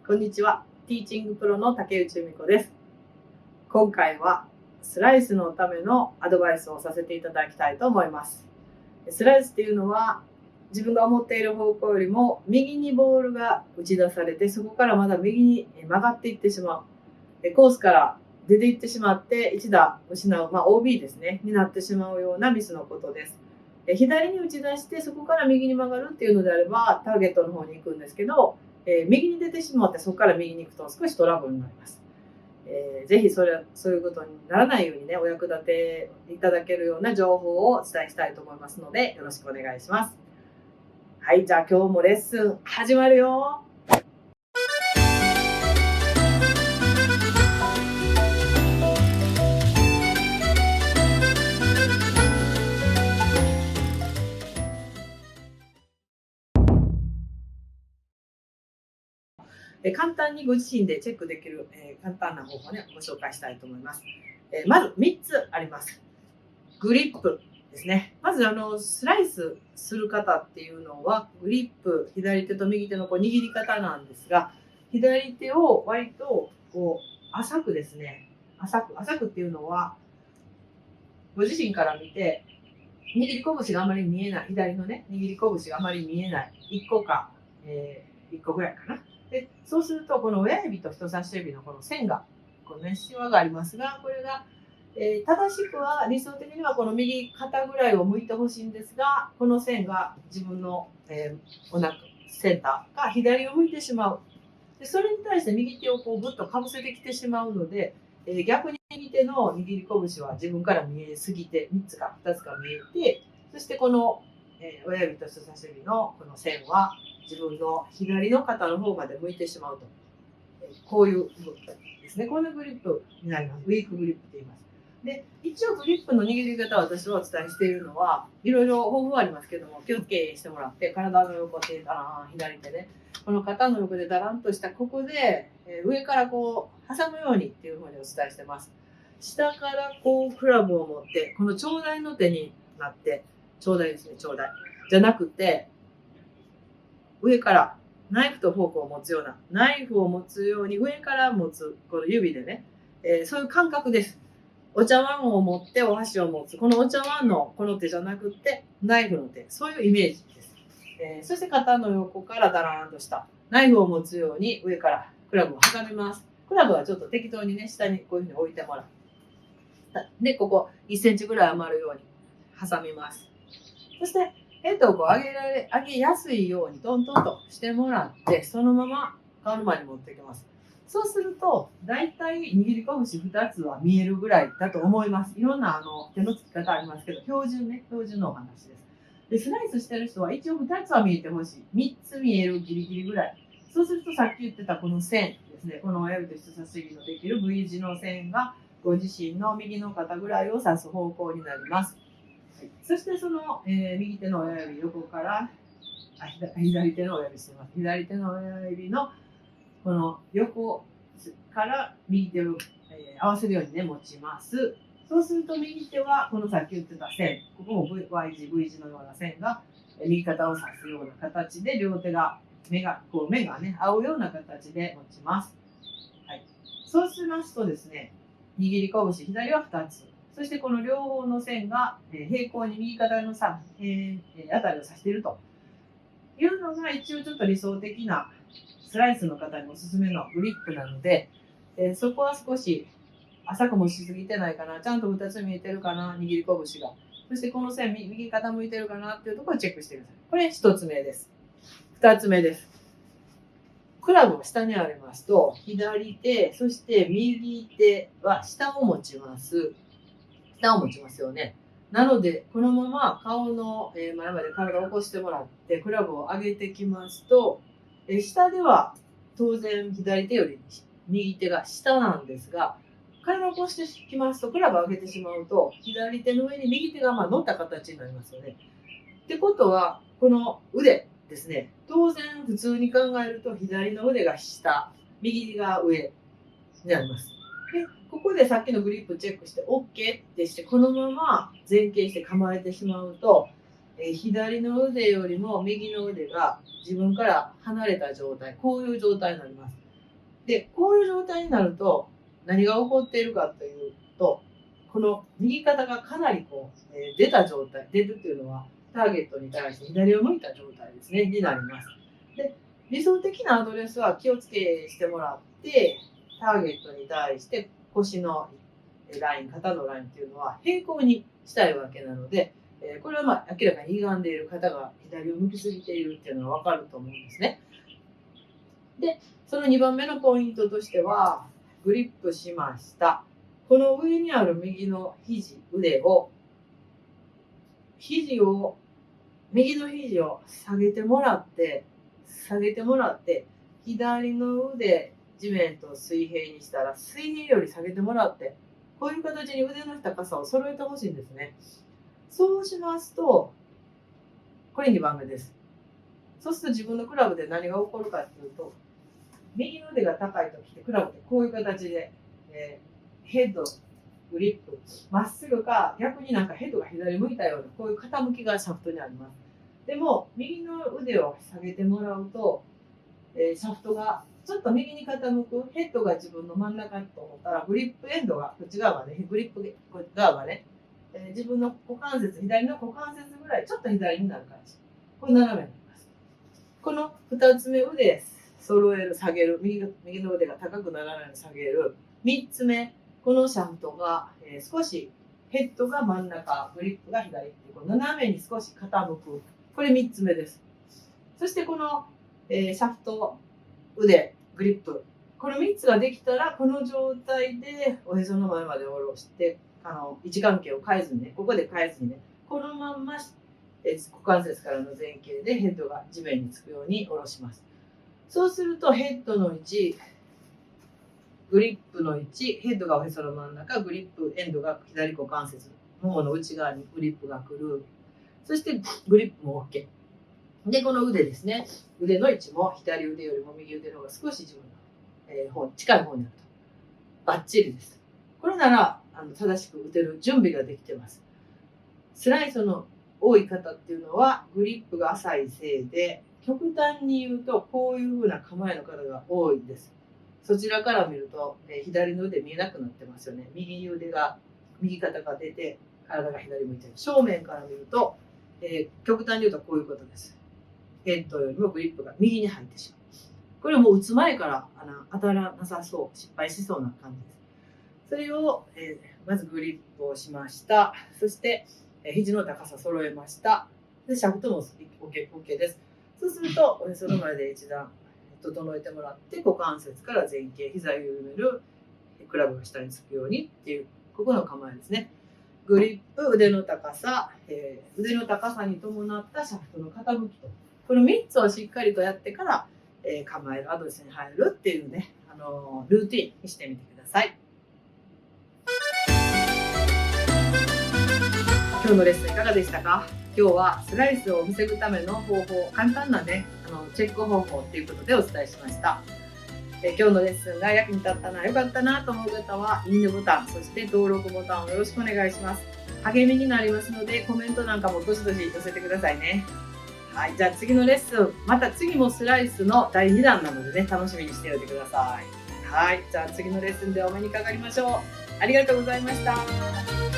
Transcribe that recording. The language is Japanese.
こんにちは。ティーチングプロの竹内由美子です。今回はスライスのためのアドバイスをさせていただきたいと思います。スライスっていうのは自分が思っている方向よりも右にボールが打ち出されて、そこからまだ右に曲がっていってしまう。コースから出ていってしまって一打失う、OB ですね、になってしまうようなミスのことです。左に打ち出してそこから右に曲がるっていうのであればターゲットの方に行くんですけど、右に出てしまってそこから右に行くと少しトラブルになります。ぜひそういうことにならないようにね、お役立ていただけるような情報をお伝えしたいと思いますのでよろしくお願いします。はい、じゃあ今日もレッスン始まるよ。簡単にご自身でチェックできる、簡単な方法をね、ご紹介したいと思います。まず3つあります。グリップですね。まずスライスする方っていうのはグリップ、左手と右手の握り方なんですが、左手を割と浅くですね、浅くっていうのはご自身から見て握り拳があまり見えない、左のね握り拳があまり見えない1個か、1個ぐらいかな。でそうするとこの親指と人差し指のこの線がシワがありますが、これが正しくは理想的にはこの右肩ぐらいを向いてほしいんですが、この線が自分の、お腹センターが左を向いてしまう。でそれに対して右手をぐっとかぶせてきてしまうので、逆に右手の握り拳は自分から見えすぎて3つか2つか見えて、そしてこの、親指と人差し指のこの線は自分の左の肩の方まで向いてしまうと、こういう動きですね。こんなグリップになります。ウィークグリップと言います。で一応グリップの握り方を私はお伝えしているのはいろいろ方法はありますけども、気をつけしてもらって、体の横で左手ね、この肩の横でだらんとしたここで、上から挟むようにっていうふうにお伝えしてます。下からクラブを持ってこの長大の手になって、長大ですね、長大じゃなくて上からナイフとフォークを持つような、ナイフを持つように上から持つこの指でね、そういう感覚です。お茶碗を持ってお箸を持つ、このお茶碗のこの手じゃなくてナイフの手、そういうイメージです。そして肩の横からだらーんとしたナイフを持つように上からクラブを挟みます。クラブはちょっと適当にね、下にこういうふうに置いてもらう。でここ1センチぐらい余るように挟みます。そしてヘッドを上げやすいようにトントンとしてもらって、そのまま顔の前に持っていきます。そうするとだいたい握り拳2つは見えるぐらいだと思います。いろんな手のつき方ありますけど、標準のお話です。でスライスしてる人は一応2つは見えてほしい。3つ見えるギリギリぐらい。そうするとさっき言ってたこの線ですね、この親指と人差し指のできる V 字の線がご自身の右の肩ぐらいを指す方向になります。そしてその、右手の親指横から左手の親指してます。左手の親指のこの横から右手を、合わせるようにね持ちます。そうすると右手はこのさっき言ってた線、ここも Y 字 V 字のような線が右肩を指すような形で、両手が目がね合うような形で持ちます。はい、そうしますとですね、握り拳左は2つ、そしてこの両方の線が平行に右肩のあたりを指しているというのが一応ちょっと理想的なスライスの方におすすめのグリップなので、そこは少し浅くもしすぎてないかな、ちゃんと2つ見えてるかな、握り拳が、そしてこの線右肩向いてるかなっていうところをチェックしてください。これ1つ目です。2つ目です。クラブが下にありますと、左手そして右手は下を持ちます。下を持ちますよね。なのでこのまま顔の前まで体を起こしてもらってクラブを上げてきますと、下では当然左手より右手が下なんですが、体を起こしてきますとクラブを上げてしまうと左手の上に右手が乗った形になりますよね。ってことはこの腕ですね、当然普通に考えると左の腕が下、右が上になります。でここでさっきのグリップチェックして OK ってして、このまま前傾して構えてしまうと、左の腕よりも右の腕が自分から離れた状態、こういう状態になります。で、こういう状態になると何が起こっているかというと、この右肩がかなり出た状態、出るっていうのはターゲットに対して左を向いた状態ですね、になります。で、理想的なアドレスは気をつけしてもらって、ターゲットに対して腰のライン、肩のラインっていうのは平行にしたいわけなので、これは明らかに歪んでいる肩が左を向きすぎているっていうのが分かると思うんですね。で、その2番目のポイントとしては、グリップしました。この上にある右の肘、腕を、右の肘を下げてもらって、左の腕、地面と水平にしたら、水平より下げてもらって、こういう形に腕の高さを揃えてほしいんですね。そうしますと、これ2番目です。そうすると自分のクラブで何が起こるかというと、右の腕が高いときってクラブってこういう形で、ヘッド、グリップ、まっすぐか逆になんかヘッドが左向いたようなこういう傾きがシャフトにあります。でも右の腕を下げてもらうと、シャフトがちょっと右に傾く、ヘッドが自分の真ん中と思ったらグリップエンドがこっち側がね、グリップ側がね、自分の股関節、左の股関節ぐらいちょっと左になる感じ。これ斜めになります。この2つ目、腕揃える、下げる、右の腕が高くならないように下げる。3つ目、このシャフトが、少しヘッドが真ん中、グリップが左ってこう斜めに少し傾く。これ3つ目です。そしてこの、シャフト、腕、グリップ。この3つができたら、この状態でおへその前まで下ろして、位置関係を変えずにね、ここで変えずにね、このまんま、股関節からの前傾でヘッドが地面につくように下ろします。そうするとヘッドの位置、グリップの位置、ヘッドがおへその真ん中、グリップエンドが左股関節ももの内側にグリップが来る。そしてグリップも OK。で、この腕ですね。腕の位置も左腕よりも右腕の方が少し自分の、方に近い方になると。バッチリです。これなら正しく打てる準備ができてます。スライスの多い方っていうのはグリップが浅いせいで、極端に言うとこういう風な構えの方が多いです。そちらから見ると、左の腕見えなくなってますよね。右肩が出て体が左向いてる。正面から見ると、極端に言うとこういうことです。ヘッドよりもグリップが右に入ってしまう。これも打つ前から当たらなさそう、失敗しそうな感じです。それを、まずグリップをしました。そして、肘の高さ揃えました。で、シャフトも OK です。そうすると、その前で一段整えてもらって、股関節から前傾、膝を緩める、クラブが下につくようにっていう、ここの構えですね。グリップ、腕の高さ、腕の高さに伴ったシャフトの傾きと、この3つをしっかりとやってから、構える、アドレスに入るっていうね、ルーティンにしてみてください。今日のレッスンいかがでしたか？今日はスライスを防ぐための方法、簡単なね、チェック方法ということでお伝えしました。今日のレッスンが役に立ったな、良かったなと思う方は、いいねボタン、そして登録ボタンをよろしくお願いします。励みになりますので、コメントなんかもどしどし寄せてくださいね。はい、じゃあ次のレッスン、また次もスライスの第2弾なのでね、楽しみにしておいてください。はい、じゃあ次のレッスンでお目にかかりましょう。ありがとうございました。